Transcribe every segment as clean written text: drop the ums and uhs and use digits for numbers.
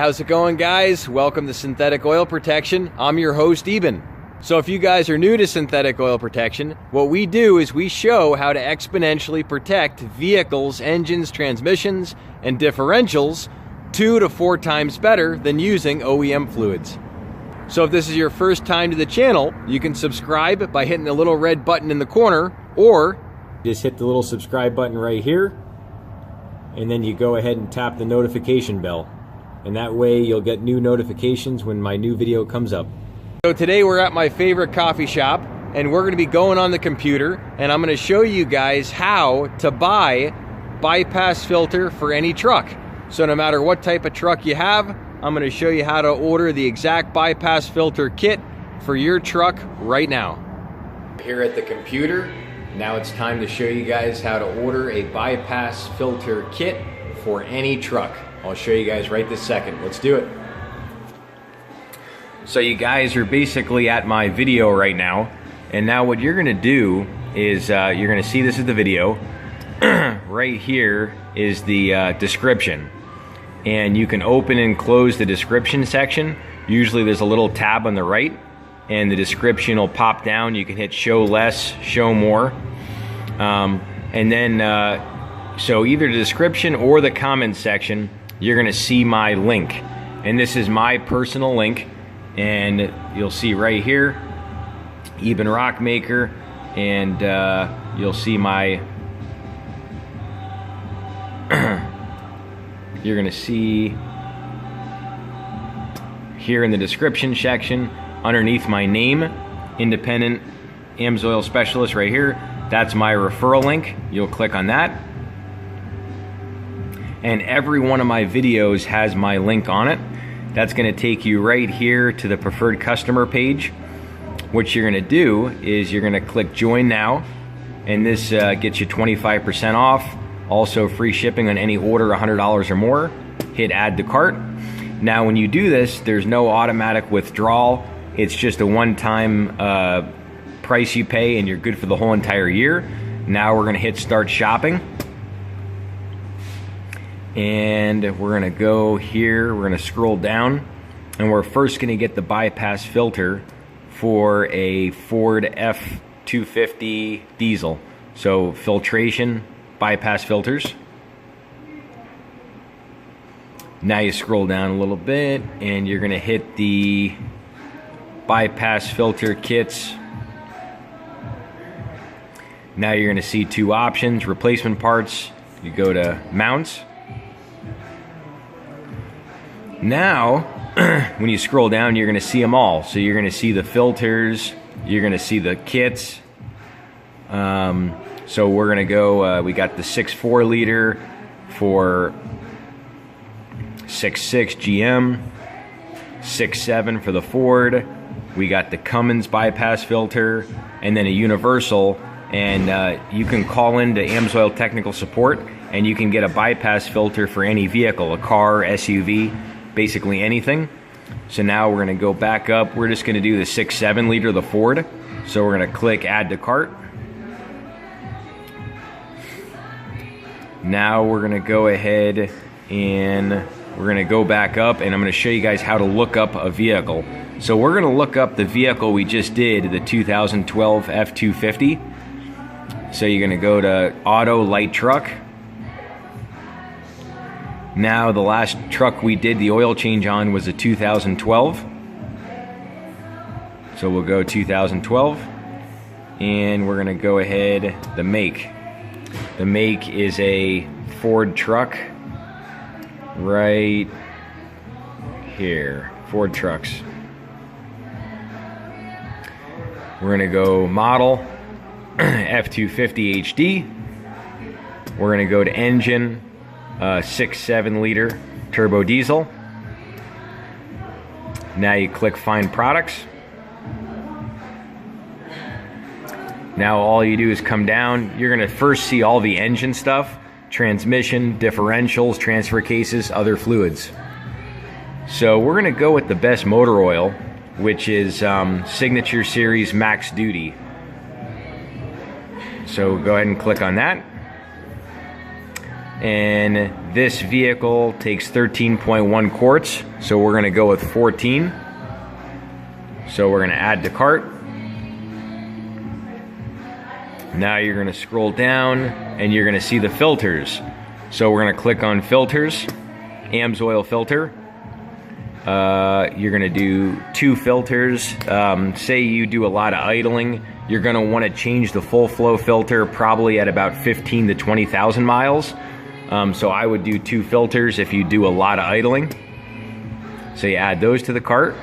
How's it going, guys? Welcome to Synthetic Oil Protection. I'm your host, Eben. So if you guys are new to synthetic oil protection, what we do is we show how to exponentially protect vehicles, engines, transmissions, and differentials 2 to 4 times better than using OEM fluids. So if this is your first time to the channel, you can subscribe by hitting the little red button in the corner, or just hit the little subscribe button right here, and then you go ahead and tap the notification bell. And that way you'll get new notifications when my new video comes up. So today we're at my favorite coffee shop, and we're going to be going on the computer, and I'm going to show you guys how to buy bypass filter for any truck. So no matter what type of truck you have, I'm going to show you how to order the exact bypass filter kit for your truck right now. Here at the computer, now it's time to show you guys how to order a bypass filter kit for any truck. I'll show you guys right this second. Let's do it. So you guys are basically at my video right now, and now what you're gonna do is you're gonna see this is the video. Right here is the description, and you can open and close the description section. Usually there's a little tab on the right, and the description will pop down. You can hit show less, show more, and then so either the description or the comments section, you're gonna see my link, and this is my personal link, and you'll see right here Eben Rockmaker, and you'll see my you're gonna see here in the description section underneath my name, independent Amsoil specialist, right here. That's my referral link. You'll click on that, and every one of my videos has my link on it. That's going to take you right here to the preferred customer page. What you're going to do is you're going to click join now, and this gets you 25% off, also free shipping on any order $100 or more. Hit add to cart. Now when you do this, there's no automatic withdrawal. It's just a one-time price you pay, and you're good for the whole entire year. Now we're going to hit start shopping. And we're gonna go here, we're gonna scroll down, and we're first gonna get the bypass filter for a Ford F-250 diesel. So filtration, bypass filters. Now you scroll down a little bit, and you're gonna hit the bypass filter kits. Now you're gonna see 2 options, replacement parts. You go to mounts. Now, when you scroll down, you're going to see them all. So you're going to see the filters, you're going to see the kits. So we're going to go, we got the 6.4 liter for 6.6 GM, 6.7 for the Ford. We got the Cummins bypass filter, and then a universal. And you can call into Amsoil technical support, and you can get a bypass filter for any vehicle, a car, SUV, basically anything. So now we're going to go back up. We're just going to do the 6.7 liter, the Ford. So we're going to click add to cart. Now we're going to go ahead and we're going to go back up, and I'm going to show you guys how to look up a vehicle. So we're going to look up the vehicle we just did, the 2012 F-250. So you're going to go to auto light truck. Now the last truck we did the oil change on was a 2012. So we'll go 2012, and we're gonna go ahead, the make. The make is a Ford truck right here, Ford trucks. We're gonna go model, F-250 HD. We're gonna go to engine, 6.7 liter turbo diesel. Now you click find products. Now all you do is come down. You're gonna first see all the engine stuff, transmission, differentials, transfer cases, other fluids. So we're gonna go with the best motor oil, which is Signature Series Max Duty. So go ahead and click on that. And this vehicle takes 13.1 quarts, so we're going to go with 14. So we're going to add to cart. Now you're going to scroll down and you're going to see the filters. So we're going to click on filters, Amsoil filter. You're going to do 2 filters. Say you do a lot of idling, you're going to want to change the full flow filter probably at about 15 to 20,000 miles. So I would do 2 filters if you do a lot of idling. So you add those to the cart.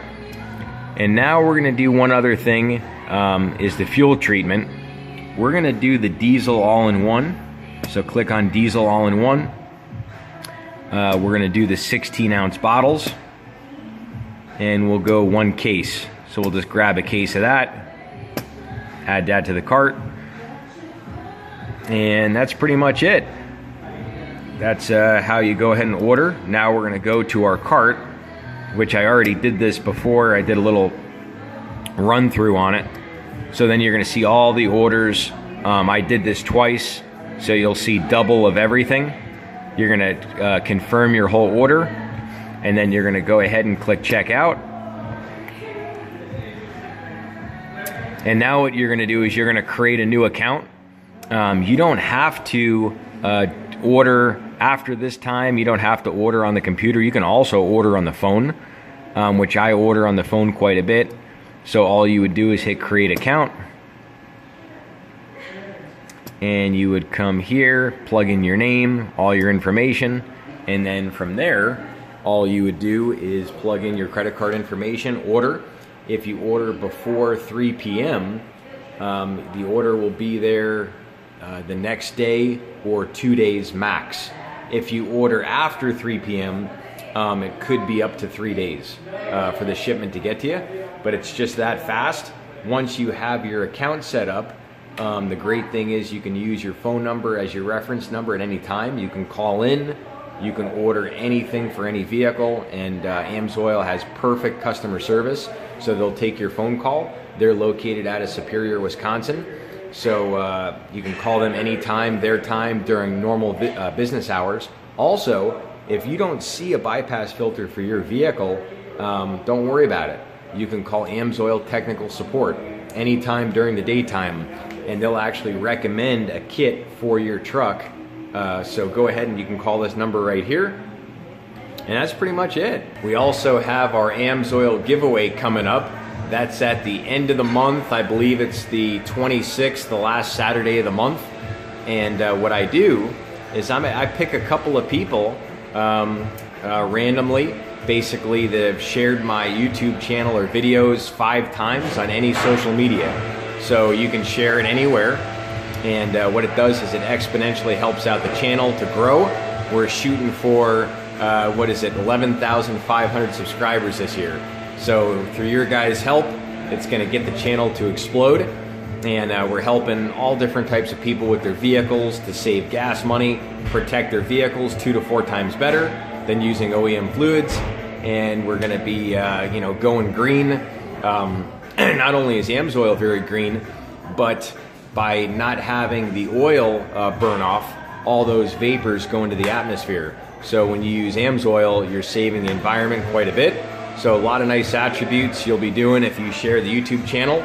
And now we're going to do one other thing, is the fuel treatment. We're going to do the diesel all-in-one. So click on diesel all-in-one. We're going to do the 16-ounce bottles. And we'll go 1 case. So we'll just grab a case of that, add that to the cart. And that's pretty much it. That's how you go ahead and order. Now we're going to go to our cart, which I already did this before. I did a little run through on it. So then you're going to see all the orders. I did this twice, so you'll see double of everything. You're going to confirm your whole order, and then you're going to go ahead and click checkout. And now what you're going to do is you're going to create a new account. You don't have to order after this time. You don't have to order on the computer. You can also order on the phone, which I order on the phone quite a bit. So all you would do is hit create account, and you would come here, plug in your name, all your information, and then from there all you would do is plug in your credit card information, order. If you order before 3 p.m., the order will be there the next day or 2 days max. If you order after 3 p.m., it could be up to 3 days for the shipment to get to you, but it's just that fast. Once you have your account set up, the great thing is you can use your phone number as your reference number at any time. You can call in, you can order anything for any vehicle, and Amsoil has perfect customer service, so they'll take your phone call. They're located out of Superior, Wisconsin. So you can call them anytime, their time, during normal business hours. Also, if you don't see a bypass filter for your vehicle, don't worry about it. You can call Amsoil Technical Support anytime during the daytime, and they'll actually recommend a kit for your truck. So go ahead and you can call this number right here. And that's pretty much it. We also have our Amsoil giveaway coming up. That's at the end of the month. I believe it's the 26th, the last Saturday of the month. And what I do is I pick a couple of people randomly, basically, that have shared my YouTube channel or videos 5 times on any social media. So you can share it anywhere. And what it does is it exponentially helps out the channel to grow. We're shooting for, 11,500 subscribers this year. So through your guys' help, it's going to get the channel to explode. And we're helping all different types of people with their vehicles to save gas money, protect their vehicles 2 to 4 times better than using OEM fluids. And we're going to be, going green. Not only is Amsoil very green, but by not having the oil burn off, all those vapors go into the atmosphere. So when you use Amsoil, you're saving the environment quite a bit. So a lot of nice attributes you'll be doing if you share the YouTube channel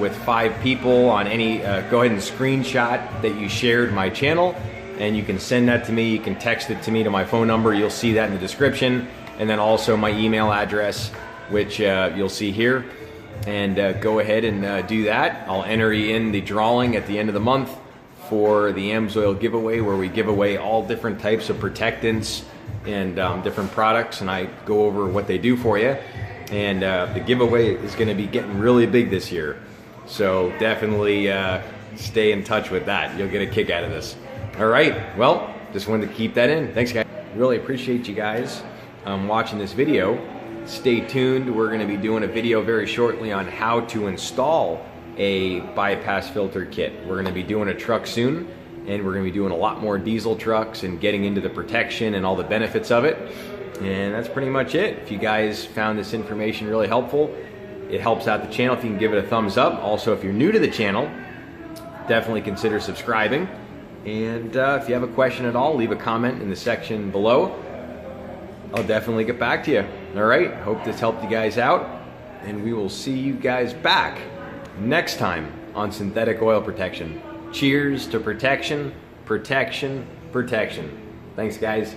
with 5 people on any, go ahead and screenshot that you shared my channel, and you can send that to me. You can text it to me to my phone number. You'll see that in the description. And then also my email address, which you'll see here. And go ahead and do that. I'll enter you in the drawing at the end of the month for the Amsoil giveaway, where we give away all different types of protectants and different products, and I go over what they do for you. And the giveaway is going to be getting really big this year, so definitely stay in touch with that. You'll get a kick out of this. All right, well, just wanted to keep that in. Thanks, guys. Really appreciate you guys watching this video. Stay tuned. We're going to be doing a video very shortly on how to install a bypass filter kit. We're going to be doing a truck soon, and we're going to be doing a lot more diesel trucks and getting into the protection and all the benefits of it. And that's pretty much it. If you guys found this information really helpful, it helps out the channel if you can give it a thumbs up. Also, if you're new to the channel, definitely consider subscribing. And if you have a question at all, leave a comment in the section below. I'll definitely get back to you. All right, hope this helped you guys out, and we will see you guys back next time on synthetic oil protection. Cheers to protection, protection, protection. Thanks, guys.